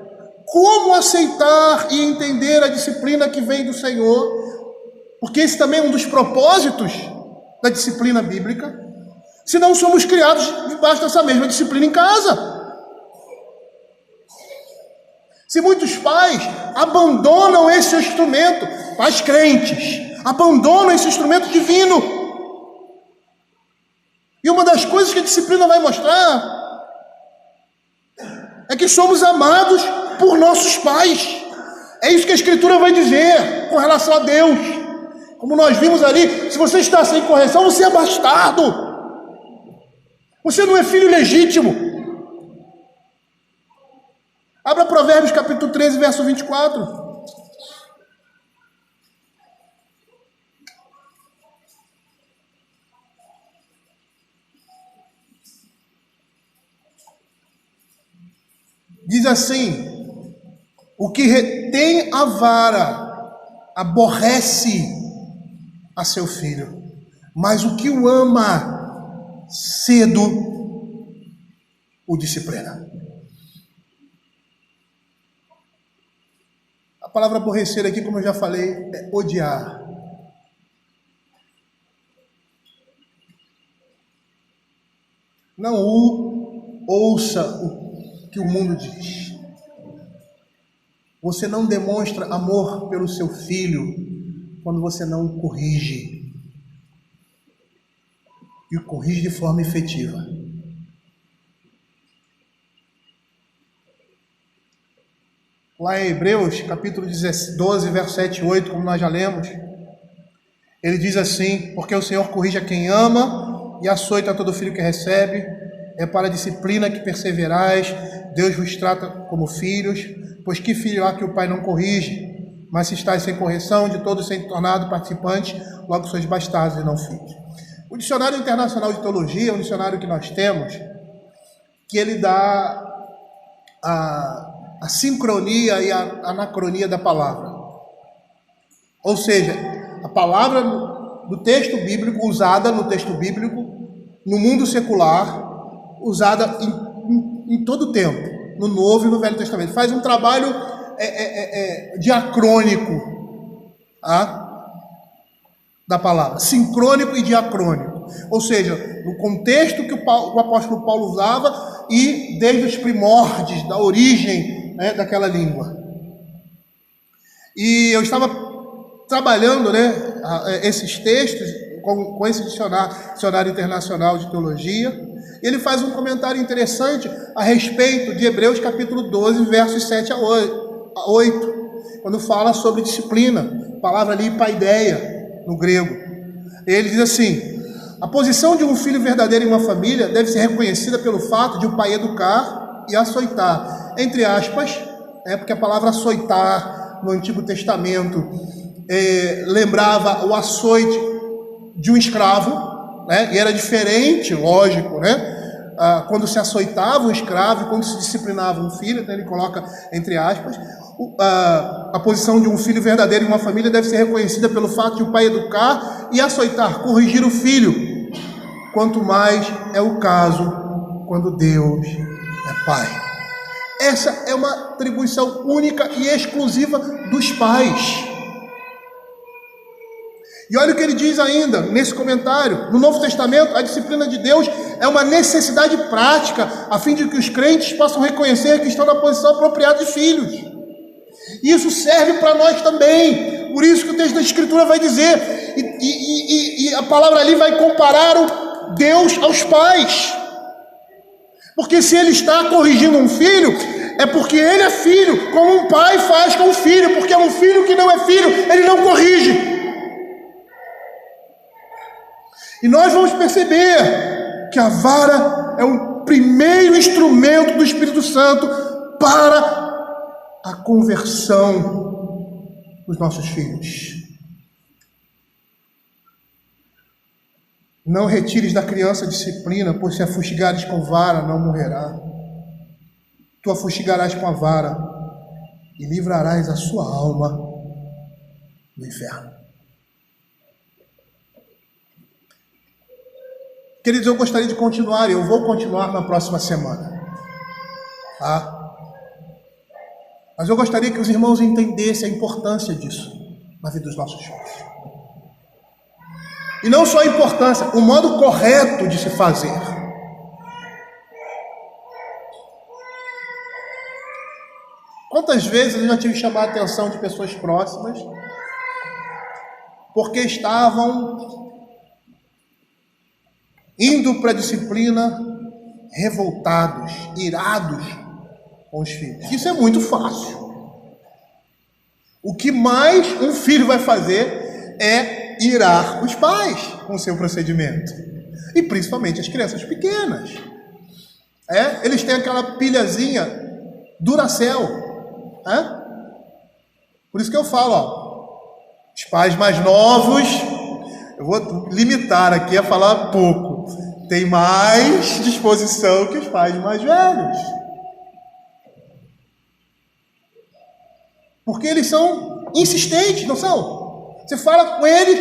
Como aceitar e entender a disciplina que vem do Senhor? Porque esse também é um dos propósitos da disciplina bíblica. Se não somos criados debaixo dessa mesma disciplina em casa. Se muitos pais abandonam esse instrumento, pais crentes, abandonam esse instrumento divino. E uma das coisas que a disciplina vai mostrar é que somos amados por nossos pais. É isso que a Escritura vai dizer com relação a Deus. Como nós vimos ali, se você está sem correção, você é bastardo. Você não é filho legítimo. Abra Provérbios capítulo 13, verso 24. Diz assim: o que retém a vara aborrece a seu filho, mas o que o ama cedo o disciplina. A palavra aborrecer aqui, como eu já falei, é odiar. Não ouça o que o mundo diz. Você não demonstra amor pelo seu filho quando você não o corrige. E o corrige de forma efetiva. Lá em Hebreus, capítulo 12, verso 7 e 8, como nós já lemos, ele diz assim: porque o Senhor corrige a quem ama e açoita todo filho que recebe, é para a disciplina que perseverais, Deus vos trata como filhos, pois que filho há que o pai não corrige? Mas se estáis sem correção, de todos sendo tornado participantes, logo sois bastardos e não filhos. O Dicionário Internacional de Teologia é um dicionário que nós temos, que ele dá a sincronia e a anacronia da palavra. Ou seja, a palavra do texto bíblico, usada no texto bíblico, no mundo secular, usada em todo o tempo, no Novo e no Velho Testamento. Faz um trabalho diacrônico da palavra, sincrônico e diacrônico. Ou seja, no contexto que o apóstolo Paulo usava e desde os primórdios, da origem daquela língua. E eu estava trabalhando esses textos com esse dicionário internacional de teologia. E ele faz um comentário interessante a respeito de Hebreus capítulo 12, versos 7 a 8, quando fala sobre disciplina, a palavra ali paideia, no grego. Ele diz assim: a posição de um filho verdadeiro em uma família deve ser reconhecida pelo fato de o pai educar e açoitar, entre aspas, porque a palavra açoitar no Antigo Testamento lembrava o açoite de um escravo, e era diferente, lógico, quando se açoitava um escravo e quando se disciplinava um filho. Então ele coloca entre aspas. A posição de um filho verdadeiro em uma família deve ser reconhecida pelo fato de o pai educar e açoitar, corrigir o filho, quanto mais é o caso quando Deus é pai. Essa é uma atribuição única e exclusiva dos pais. E olha o que ele diz ainda nesse comentário: no Novo Testamento, a disciplina de Deus é uma necessidade prática, a fim de que os crentes possam reconhecer que estão na posição apropriada de filhos. Isso serve para nós também. Por isso que o texto da Escritura vai dizer, e a palavra ali vai comparar o Deus aos pais. Porque se ele está corrigindo um filho, é porque ele é filho, como um pai faz com o filho, porque um filho que não é filho, ele não corrige. E nós vamos perceber que a vara é o primeiro instrumento do Espírito Santo para a conversão dos nossos filhos. Não retires da criança a disciplina, pois se a fustigares com vara, não morrerá. Tu a fustigarás com a vara e livrarás a sua alma do inferno. Queridos, eu gostaria de continuar, e eu vou continuar na próxima semana. Mas eu gostaria que os irmãos entendessem a importância disso na vida dos nossos filhos. E não só a importância, o modo correto de se fazer. Quantas vezes eu já tive que chamar a atenção de pessoas próximas porque estavam indo para a disciplina revoltados, irados com os filhos. Isso é muito fácil. O que mais um filho vai fazer é irar os pais com o seu procedimento. E principalmente as crianças pequenas. Eles têm aquela pilhazinha Duracell. Por isso que eu falo, os pais mais novos, eu vou limitar aqui a falar pouco, tem mais disposição que os pais mais velhos. Porque eles são insistentes, não são? Você fala com eles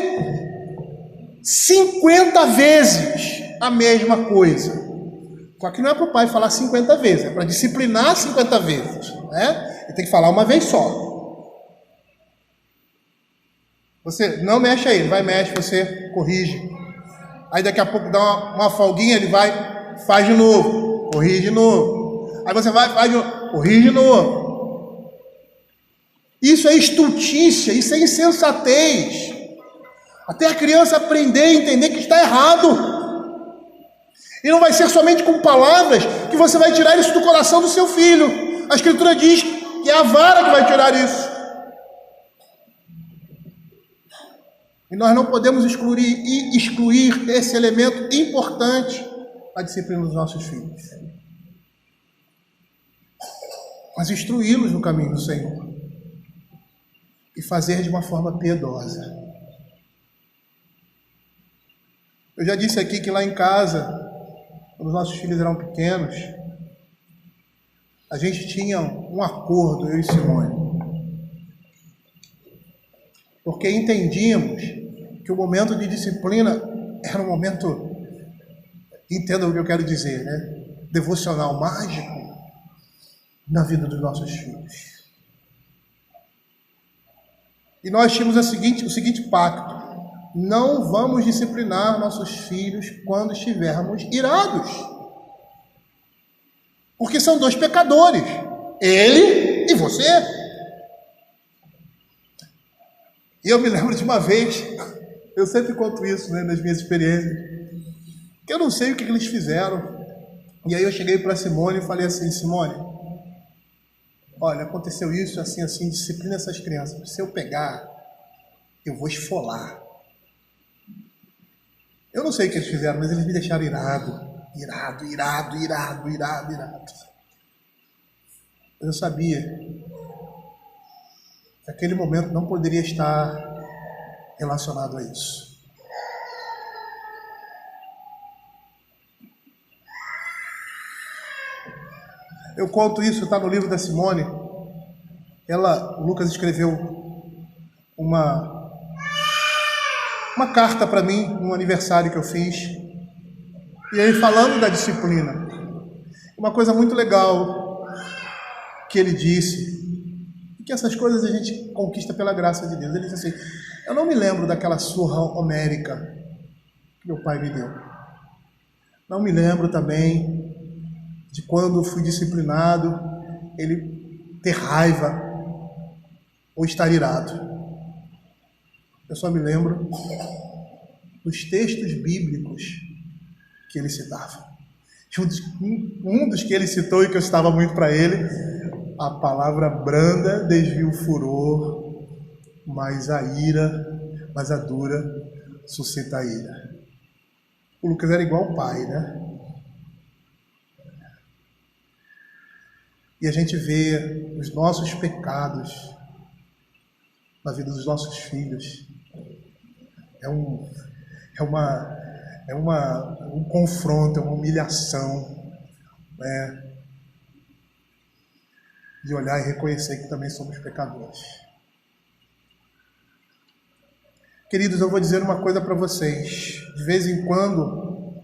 50 vezes a mesma coisa. Só que não é para o pai falar 50 vezes, é para disciplinar 50 vezes. Ele tem que falar uma vez só. Você não mexe aí, ele vai, mexe, você corrige. Aí daqui a pouco dá uma folguinha, ele vai, faz de novo, corrige de novo. Aí você vai, faz de novo, corrige de novo. Isso é estultícia, isso é insensatez. Até a criança aprender a entender que está errado. E não vai ser somente com palavras que você vai tirar isso do coração do seu filho. A Escritura diz que é a vara que vai tirar isso. E nós não podemos excluir esse elemento importante da disciplina dos nossos filhos. Mas instruí-los no caminho do Senhor. E fazer de uma forma piedosa. Eu já disse aqui que lá em casa, quando os nossos filhos eram pequenos, a gente tinha um acordo, eu e Simone. Porque entendíamos que o momento de disciplina era um momento, entenda o que eu quero dizer, né? Devocional, mágico, na vida dos nossos filhos. E nós tínhamos o seguinte pacto: não vamos disciplinar nossos filhos quando estivermos irados. Porque são dois pecadores, ele e você. E eu me lembro de uma vez, eu sempre conto isso, né, nas minhas experiências, que eu não sei o que eles fizeram. E aí eu cheguei para Simone e falei assim: Simone, olha, aconteceu isso, assim, disciplina essas crianças. Se eu pegar, eu vou esfolar. Eu não sei o que eles fizeram, mas eles me deixaram irado. Eu sabia que aquele momento não poderia estar relacionado a isso. Eu conto isso, está no livro da Simone. O Lucas escreveu uma carta para mim, num aniversário que eu fiz. E aí, falando da disciplina, uma coisa muito legal que ele disse, que essas coisas a gente conquista pela graça de Deus. Ele disse assim: eu não me lembro daquela surra homérica que meu pai me deu. Não me lembro também de quando fui disciplinado, ele ter raiva ou estar irado. Eu só me lembro dos textos bíblicos que ele citava. Um dos que ele citou e que eu citava muito para ele: a palavra branda desvia o furor, mas a dura suscita a ira. O Lucas era igual ao pai, né? E a gente vê os nossos pecados na vida dos nossos filhos. É um confronto, é uma humilhação, né? De olhar e reconhecer que também somos pecadores. Queridos, eu vou dizer uma coisa para vocês. De vez em quando,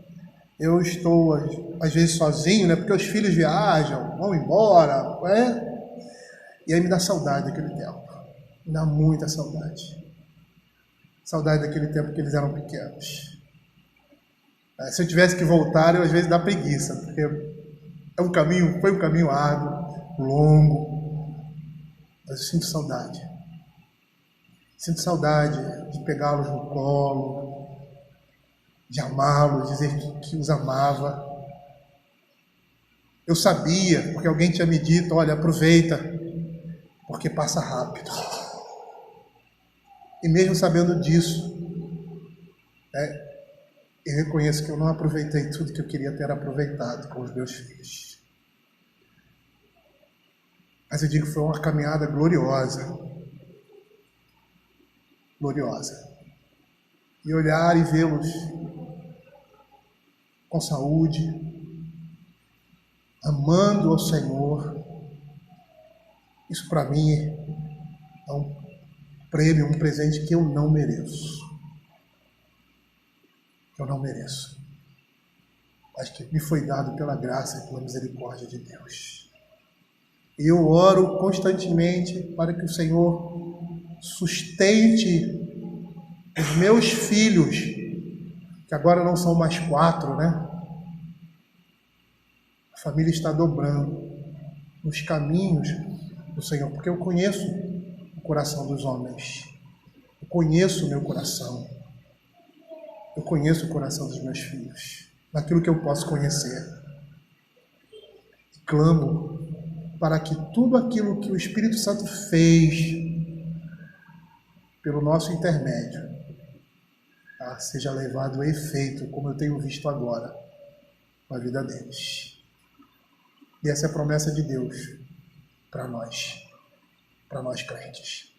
eu estou, às vezes, sozinho, né? Porque os filhos viajam, vão embora, né? E aí me dá saudade daquele tempo. Me dá muita saudade. Saudade daquele tempo que eles eram pequenos. Se eu tivesse que voltar, eu às vezes dá preguiça, porque foi um caminho árduo, longo, mas eu sinto saudade. Sinto saudade de pegá-los no colo, de amá-los, dizer que os amava. Eu sabia, porque alguém tinha me dito: olha, aproveita, porque passa rápido. E mesmo sabendo disso, eu reconheço que eu não aproveitei tudo que eu queria ter aproveitado com os meus filhos. Mas eu digo que foi uma caminhada gloriosa. Gloriosa. E olhar e vê-los com saúde, amando ao Senhor, isso para mim é um prêmio, um presente que eu não mereço. Eu não mereço. Mas que me foi dado pela graça e pela misericórdia de Deus. E eu oro constantemente para que o Senhor sustente os meus filhos, que agora não são mais 4, né? A família está dobrando nos caminhos do Senhor, porque eu conheço o coração dos homens. Eu conheço o meu coração. Eu conheço o coração dos meus filhos, naquilo que eu posso conhecer. Clamo para que tudo aquilo que o Espírito Santo fez pelo nosso intermédio seja levado a efeito, como eu tenho visto agora na vida deles. E essa é a promessa de Deus para nós crentes.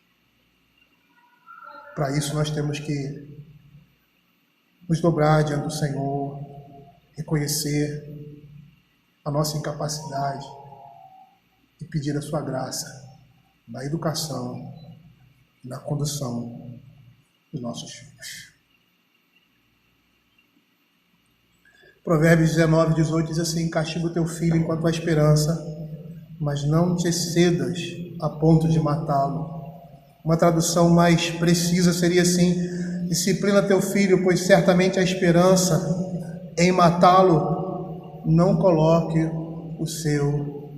Para isso nós temos que nos dobrar diante do Senhor, reconhecer a nossa incapacidade e pedir a sua graça na educação e na condução dos nossos filhos. Provérbios 19, 18 diz assim: castiga o teu filho enquanto há esperança, mas não te excedas a ponto de matá-lo. Uma tradução mais precisa seria assim: disciplina teu filho, pois certamente há esperança em matá-lo. Não coloque o seu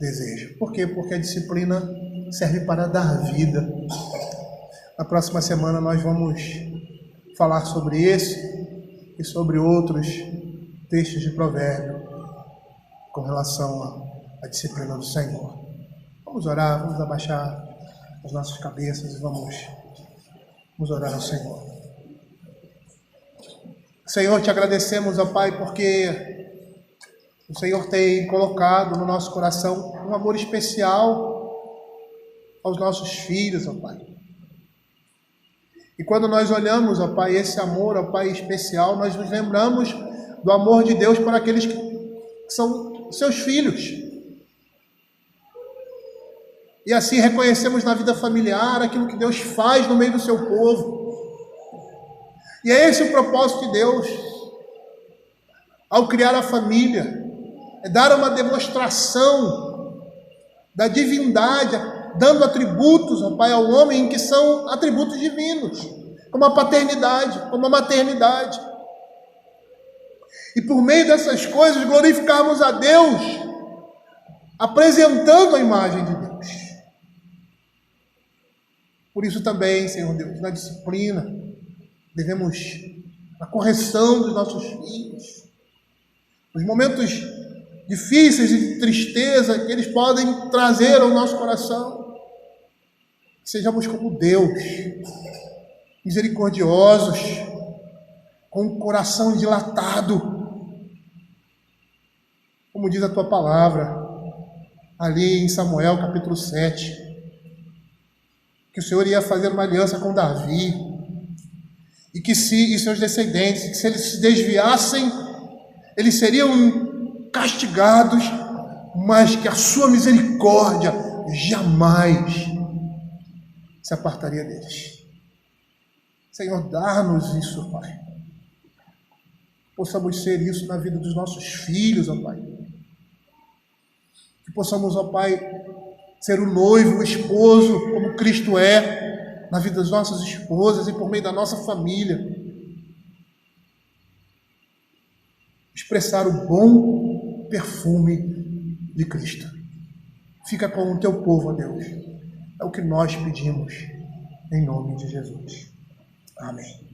desejo. Por quê? Porque a disciplina serve para dar vida. Na próxima semana nós vamos falar sobre esse e sobre outros textos de provérbio com relação à disciplina do Senhor. Vamos orar, vamos abaixar as nossas cabeças e vamos orar ao Senhor. Senhor, te agradecemos, ó Pai, porque o Senhor tem colocado no nosso coração um amor especial aos nossos filhos, ó Pai. E quando nós olhamos, ó Pai, esse amor, ó Pai, especial, nós nos lembramos do amor de Deus para aqueles que são seus filhos. E assim reconhecemos na vida familiar aquilo que Deus faz no meio do seu povo. E é esse o propósito de Deus ao criar a família. É dar uma demonstração da divindade, dando atributos, ó Pai, ao homem que são atributos divinos, como a paternidade, como a maternidade. E por meio dessas coisas glorificarmos a Deus, apresentando a imagem de Deus. Por isso também, Senhor Deus, na disciplina, devemos, na correção dos nossos filhos, nos momentos difíceis e de tristeza que eles podem trazer ao nosso coração, sejamos como Deus, misericordiosos, com o coração dilatado, como diz a tua palavra, ali em Samuel capítulo 7, que o Senhor ia fazer uma aliança com Davi, e seus descendentes, que se eles se desviassem, eles seriam castigados, mas que a sua misericórdia jamais se apartaria deles. Senhor, dá-nos isso, Pai. Possamos ser isso na vida dos nossos filhos, ó Pai. Que possamos, ó Pai, ser o noivo, o esposo, como Cristo é, na vida das nossas esposas e por meio da nossa família. Expressar o bom perfume de Cristo. Fica com o teu povo, ó Deus. É o que nós pedimos, em nome de Jesus. Amém.